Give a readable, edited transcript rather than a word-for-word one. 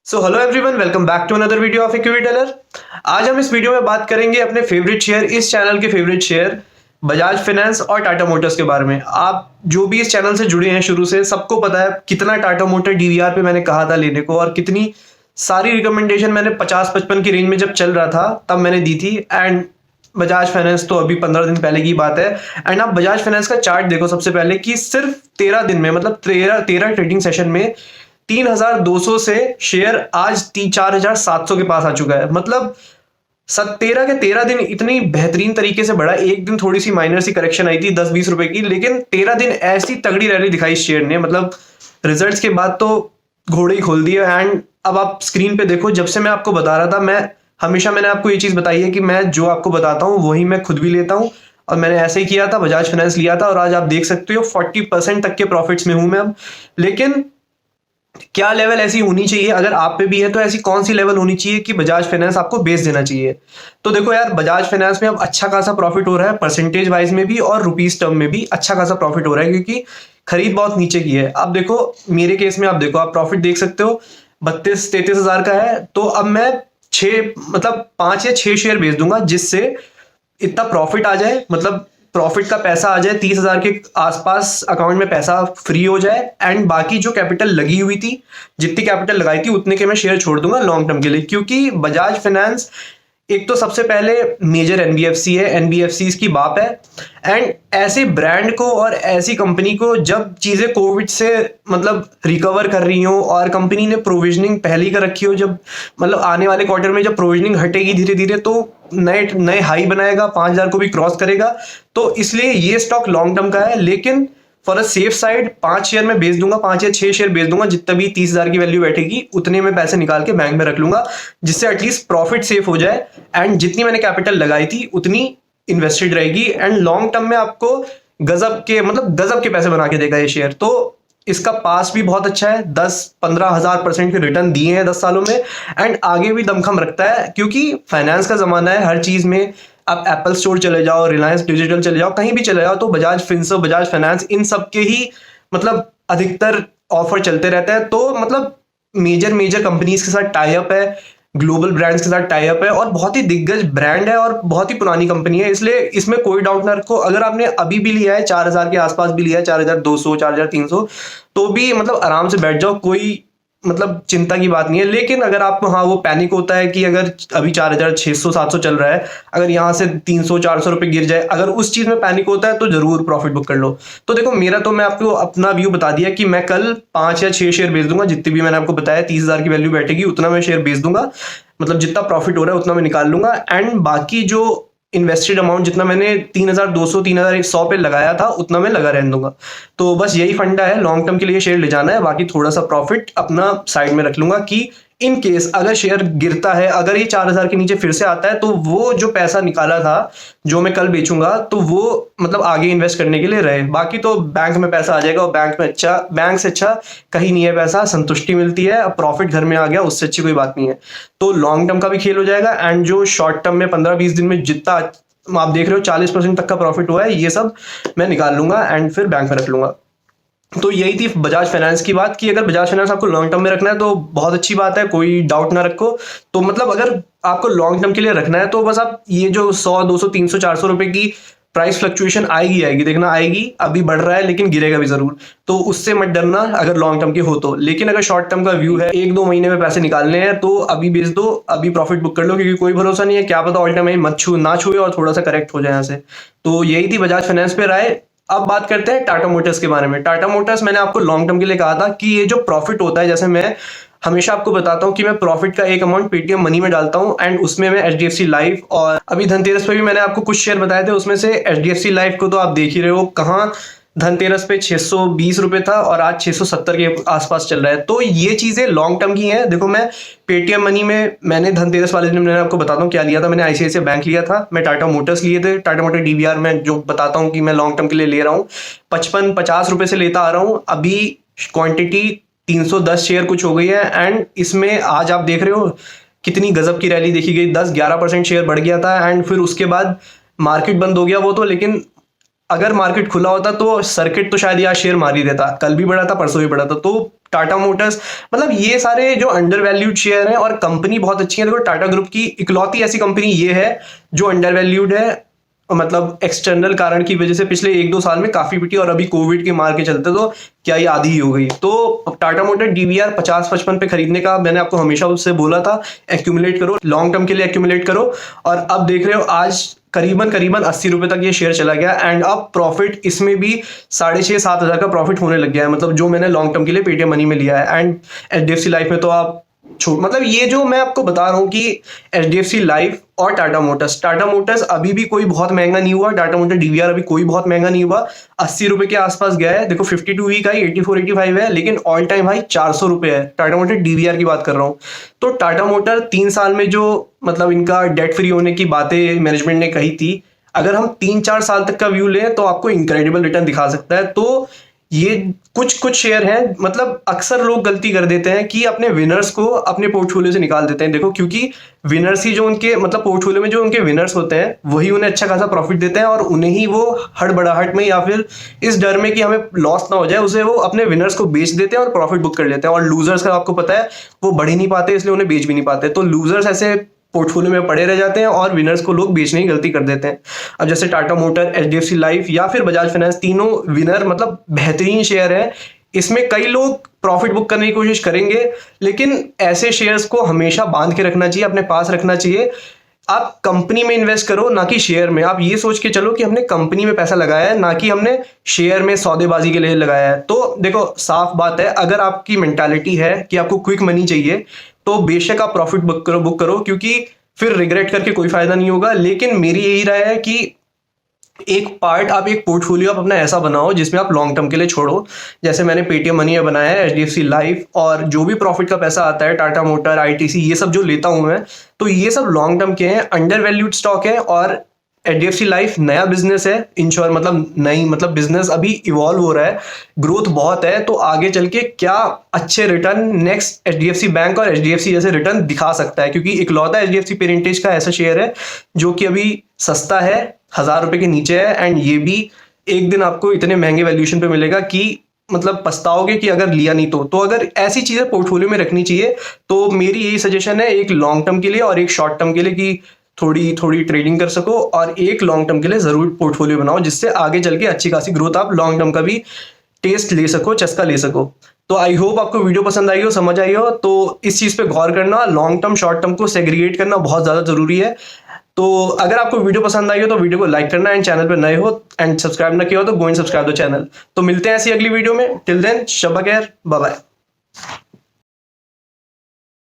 So hello everyone, welcome back to another video of Equity Tailor. आज हम इस video में बात करेंगे अपने फेवरेट शेयर, इस चैनल के फेवरेट शेयर बजाज फाइनेंस और टाटा मोटर्स के बारे में। आप जो भी इस चैनल से जुड़े हैं शुरू से, सबको पता है कितना टाटा मोटर डीवीआर पे मैंने कहा था लेने को, और कितनी सारी रिकमेंडेशन मैंने 50-55 की रेंज में जब चल रहा था तब मैंने दी थी। एंड बजाज फाइनेंस तो अभी 15 दिन पहले की बात है। एंड आप बजाज फाइनेंस का चार्ट देखो सबसे पहले कि सिर्फ 13 दिन में, मतलब 13 ट्रेडिंग सेशन में 3200 से शेयर आज 4700 के पास आ चुका है। मतलब 13 के 13 दिन इतनी बेहतरीन तरीके से बढ़ा। एक दिन थोड़ी सी माइनर सी करेक्शन आई थी 10-20 रुपए की, लेकिन 13 दिन ऐसी तगड़ी रैली दिखाई इस शेयर ने। मतलब रिजल्ट्स के बाद तो घोड़े ही खोल दिए। एंड अब आप स्क्रीन पे देखो, जब से मैं आपको बता रहा था, मैंने आपको ये चीज बताई है कि मैं जो आपको बताता हूँ वही मैं खुद भी लेता हूँ, और मैंने ऐसे ही किया था, बजाज फाइनेंस लिया था, और आज आप देख सकते हो 40% तक के प्रॉफिट्स में हूं मैं अब। लेकिन क्या लेवल ऐसी होनी चाहिए, अगर आप पे भी है तो ऐसी कौन सी लेवल होनी चाहिए कि बजाज फाइनेंस आपको बेच देना चाहिए? तो देखो यार, बजाज फाइनेंस में अब अच्छा खासा प्रॉफिट हो रहा है, परसेंटेज वाइज में भी और रुपीस टर्म में भी अच्छा खासा प्रॉफिट हो रहा है, क्योंकि खरीद बहुत नीचे की है। अब देखो मेरे केस में, आप देखो, आप प्रॉफिट देख सकते हो 32-33 हजार का है। तो अब मैं 5 या 6 शेयर बेच दूंगा, जिससे इतना प्रॉफिट आ जाए, मतलब प्रॉफिट का पैसा आ जाए 30 हजार के आसपास, अकाउंट में पैसा फ्री हो जाए। एंड बाकी जो कैपिटल लगी हुई थी, जितनी कैपिटल लगाई थी उतने के मैं शेयर छोड़ दूंगा लॉन्ग टर्म के लिए। क्योंकि बजाज फाइनेंस एक तो सबसे पहले मेजर एनबीएफसी है, एनबीएफसी की बाप है। एंड ऐसे ब्रांड को और ऐसी कंपनी को, जब चीजें कोविड से मतलब रिकवर कर रही हो और कंपनी ने प्रोविजनिंग पहले ही कर रखी हो, जब मतलब आने वाले क्वार्टर में जब प्रोविजनिंग हटेगी धीरे धीरे, तो नए नए हाई बनाएगा, 5000 को भी क्रॉस करेगा। तो इसलिए ये स्टॉक लॉन्ग टर्म का है। लेकिन for a safe side 5 share में बेच दूंगा, 5 या 6 शेयर बेच दूंगा, जितना भी 30 हजार की वैल्यू बैठेगी उतने में पैसे निकाल के बैंक में रख लूंगा, जिससे एटलीस्ट प्रॉफिट सेफ हो जाए। एंड जितनी मैंने कैपिटल लगाई थी उतनी इन्वेस्टेड रहेगी। एंड लॉन्ग टर्म में आपको गजब के पैसे बना के देगा ये शेयर। तो इसका पास भी बहुत अच्छा है, 10-15 हजार% के रिटर्न दिए हैं 10 सालों में। एंड आगे भी दमखम रखता है, क्योंकि फाइनेंस का जमाना है। हर चीज में आप एप्पल स्टोर चले जाओ, रिलायंस डिजिटल चले जाओ, कहीं भी चले जाओ, तो बजाज फिनसर्व, बजाज फाइनेंस, इन सब के ही मतलब अधिकतर ऑफर चलते रहते हैं। तो मतलब मेजर मेजर कंपनीज के साथ टाई अप है, ग्लोबल ब्रांड्स के साथ टाई अप है, और बहुत ही दिग्गज ब्रांड है और बहुत ही पुरानी कंपनी है। इसलिए इसमें कोई डाउट ना रखो। अगर आपने अभी भी लिया है, 4000 के आसपास भी लिया है, 4200, 4300, तो भी मतलब आराम से बैठ जाओ, कोई मतलब चिंता की बात नहीं है। लेकिन अगर आपको, हाँ, वो पैनिक होता है कि अगर अभी 4600-700 चल रहा है, अगर यहाँ से 300-400 रुपए गिर जाए, अगर उस चीज में पैनिक होता है तो जरूर प्रॉफिट बुक कर लो। तो देखो मेरा तो, मैं आपको अपना व्यू बता दिया कि मैं कल 5 या 6 शेयर बेच दूंगा, जितनी भी मैंने आपको बताया 30 हजार की वैल्यू बैठेगी उतना मैं शेयर बेच दूंगा। मतलब जितना प्रॉफिट हो रहा है उतना मैं निकाल लूंगा। एंड बाकी जो इन्वेस्टेड अमाउंट, जितना मैंने 3200, 3100 पे लगाया था, उतना मैं लगा रहने दूंगा। तो बस यही फंडा है, लॉन्ग टर्म के लिए शेयर ले जाना है, बाकी थोड़ा सा प्रॉफिट अपना साइड में रख लूंगा कि इन केस अगर शेयर गिरता है, अगर ये 4000 के नीचे फिर से आता है, तो वो जो पैसा निकाला था जो मैं कल बेचूंगा, तो वो मतलब आगे इन्वेस्ट करने के लिए रहे। बाकी तो बैंक में पैसा आ जाएगा, और बैंक से अच्छा कहीं नहीं है पैसा, संतुष्टि मिलती है, अब प्रॉफिट घर में आ गया, उससे अच्छी कोई बात नहीं है। तो लॉन्ग टर्म का भी खेल हो जाएगा। एंड जो शॉर्ट टर्म में 15-20 दिन में जितना आप देख रहे हो 40% तक का प्रॉफिट हुआ है, ये सब मैं निकाल लूंगा एंड फिर बैंक में रख लूंगा। तो यही थी बजाज फाइनेंस की बात, कि अगर बजाज फाइनेंस आपको लॉन्ग टर्म में रखना है तो बहुत अच्छी बात है, कोई डाउट ना रखो। तो मतलब अगर आपको लॉन्ग टर्म के लिए रखना है तो बस आप ये जो 100, 200, 300, 400 रुपए की प्राइस फ्लक्चुएशन आएगी, देखना आएगी। अभी बढ़ रहा है लेकिन गिरेगा भी जरूर, तो उससे मत डरना अगर लॉन्ग टर्म की हो तो। लेकिन अगर शॉर्ट टर्म का व्यू है, 1-2 महीने में पैसे निकालने हैं, तो अभी बेच दो, अभी प्रॉफिट बुक कर लो, क्योंकि कोई भरोसा नहीं है, क्या पता ऑल टाइम मत ना छुए और थोड़ा सा करेक्ट हो जाए यहाँ से। तो यही थी बजाज फाइनेंस पे राय। अब बात करते हैं टाटा मोटर्स के बारे में। टाटा मोटर्स मैंने आपको लॉन्ग टर्म के लिए कहा था कि ये जो प्रॉफिट होता है, जैसे मैं हमेशा आपको बताता हूँ कि मैं प्रॉफिट का एक अमाउंट पेटीएम मनी में डालता हूँ, एंड उसमें मैं एचडीएफसी लाइफ, और अभी धनतेरस पे भी मैंने आपको कुछ शेयर बताए थे, उसमें से एचडीएफसी लाइफ को तो आप देख ही रहे हो, कहाँ धनतेरस पे 620 रुपए था और आज 670 के आसपास चल रहा है। तो ये चीजें लॉन्ग टर्म की हैं। देखो मैं पेटीएम मनी में, मैंने धनतेरस वाले दिन मैंने आपको बताता हूँ क्या लिया था, मैंने आईसीआईसीआई बैंक लिया था, मैं टाटा मोटर्स लिए थे, टाटा मोटर डीवीआर में जो बताता हूँ कि मैं लॉन्ग टर्म के लिए ले रहा हूँ, 55-50 रुपए से लेता आ रहा हूँ। अभी क्वांटिटी 310 शेयर कुछ हो गई है। एंड इसमें आज आप देख रहे हो कितनी गजब की रैली देखी गई, 10-11% शेयर बढ़ गया था। एंड फिर उसके बाद मार्केट बंद हो गया वो तो, लेकिन अगर मार्केट खुला होता तो सर्किट तो शायद यार शेयर मार ही देता, कल भी बढ़ा था, परसों भी बढ़ा था। तो टाटा मोटर्स, मतलब ये सारे जो अंडर वैल्यूड शेयर हैं और कंपनी बहुत अच्छी है। देखो टाटा ग्रुप की इकलौती ऐसी कंपनी ये है जो अंडर वैल्यूड है, मतलब एक्सटर्नल कारण की वजह से पिछले 1-2 साल में काफी पिटी और अभी कोविड के मार के चलते तो क्या ही आधी ही हो गई। तो टाटा मोटर डीवीआर 50-55 पे खरीदने का मैंने आपको हमेशा उससे बोला था, एक्यूमुलेट करो, लॉन्ग टर्म के लिए एक्यूमुलेट करो। और अब देख रहे हो आज करीबन करीबन 80 रुपए तक ये शेयर चला गया एंड अब प्रॉफिट इसमें भी 6,500-7 हजार का प्रॉफिट होने लग गया है, मतलब जो मैंने लॉन्ग टर्म के लिए पेटीएम मनी में लिया है। एंड एचडीएफसी लाइफ में तो आप छोड़, मतलब ये जो मैं आपको बता रहा हूँ कि एचडीएफसी लाइफ और टाटा मोटर्स अभी भी कोई बहुत महंगा नहीं हुआ, टाटा मोटर डीवीआर अभी कोई बहुत महंगा नहीं हुआ, 80 रुपए के आसपास गया है। देखो 52 वीक हाई 84-85 है, लेकिन ऑल टाइम हाई 400 रुपए है। टाटा मोटर डीवीआर की बात कर रहा हूँ। तो टाटा मोटर 3 साल में जो मतलब इनका डेट फ्री होने की बातें मैनेजमेंट ने कही थी, अगर हम 3-4 साल तक का व्यू लें तो आपको इनक्रेडिबल रिटर्न दिखा सकता है। तो ये कुछ शेयर हैं, मतलब अक्सर लोग गलती कर देते हैं कि अपने विनर्स को अपने पोर्टफोलियो से निकाल देते हैं। देखो क्योंकि विनर्स ही जो उनके मतलब पोर्टफोलियो में जो उनके विनर्स होते हैं वही उन्हें अच्छा खासा प्रॉफिट देते हैं और उन्हें ही वो हड़बड़ाहट में या फिर इस डर में कि हमें लॉस ना हो जाए उसे वो अपने विनर्स को बेच देते हैं और प्रॉफिट बुक कर लेते हैं। और लूजर्स का आपको पता है वो बढ़ ही नहीं पाते, इसलिए उन्हें बेच भी नहीं पाते। तो लूजर्स ऐसे पोर्टफोलियो में पड़े रह जाते हैं और विनर्स को लोग बेचने की गलती कर देते हैं। अब जैसे टाटा मोटर, एचडीएफसी लाइफ या फिर बजाज फाइनेंस, तीनों विनर मतलब बेहतरीन शेयर है। इसमें कई लोग प्रॉफिट बुक करने की कोशिश करेंगे, लेकिन ऐसे शेयर्स को हमेशा बांध के रखना चाहिए, अपने पास रखना चाहिए। आप कंपनी में इन्वेस्ट करो ना कि शेयर में। आप ये सोच के चलो कि हमने कंपनी में पैसा लगाया है ना कि हमने शेयर में सौदेबाजी के लिए लगाया है। तो देखो साफ बात है, अगर आपकी मेंटालिटी है कि आपको क्विक मनी चाहिए तो बेशक आप प्रॉफिट बुक करो क्योंकि फिर रिग्रेट करके कोई फायदा नहीं होगा। लेकिन मेरी यही राय है कि एक पार्ट आप एक पोर्टफोलियो आप अपना ऐसा बनाओ जिसमें आप लॉन्ग टर्म के लिए छोड़ो। जैसे मैंने पेटीएम मनी में बनाया है, एचडीएफसी लाइफ, और जो भी प्रॉफिट का पैसा आता है टाटा मोटर, आईटीसी, ये सब जो लेता हूं मैं, तो ये सब लॉन्ग टर्म के हैं, अंडर वैल्यूड स्टॉक है। और एचडीएफसी लाइफ नया बिजनेस है, इंश्योर मतलब नई मतलब बिजनेस अभी इवॉल्व हो रहा है, ग्रोथ बहुत है। तो आगे चल के क्या अच्छे रिटर्न नेक्स्ट एचडीएफसी बैंक और एचडीएफसी जैसे रिटर्न दिखा सकता है, क्योंकि इकलौता एचडीएफसी पेरेंटेज का ऐसा शेयर है जो कि अभी सस्ता है, 1000 रुपए के नीचे है। एंड ये भी एक दिन आपको इतने महंगे वैल्यूएशन पे मिलेगा कि मतलब पछताओगे कि अगर लिया नहीं तो अगर ऐसी चीजें पोर्टफोलियो में रखनी चाहिए। तो मेरी यही सजेशन है, एक लॉन्ग टर्म के लिए और एक शॉर्ट टर्म के लिए, कि थोड़ी ट्रेडिंग कर सको, और एक लॉन्ग टर्म के लिए जरूर पोर्टफोलियो बनाओ जिससे आगे चल के अच्छी खासी ग्रोथ आप लॉन्ग टर्म का भी टेस्ट ले सको, चस्का ले सको। तो आई होप आपको वीडियो पसंद आई हो, समझ आई हो। तो इस चीज पे गौर करना, लॉन्ग टर्म शॉर्ट टर्म को सेग्रीगेट करना बहुत ज्यादा जरूरी है। तो अगर आपको वीडियो पसंद आई हो तो वीडियो को लाइक करना, एंड चैनल पर नए हो एंड सब्सक्राइब ना किया हो तो go and subscribe the channel. तो मिलते हैं ऐसी अगली वीडियो में, टिल देन शब खैर, बाय बाय।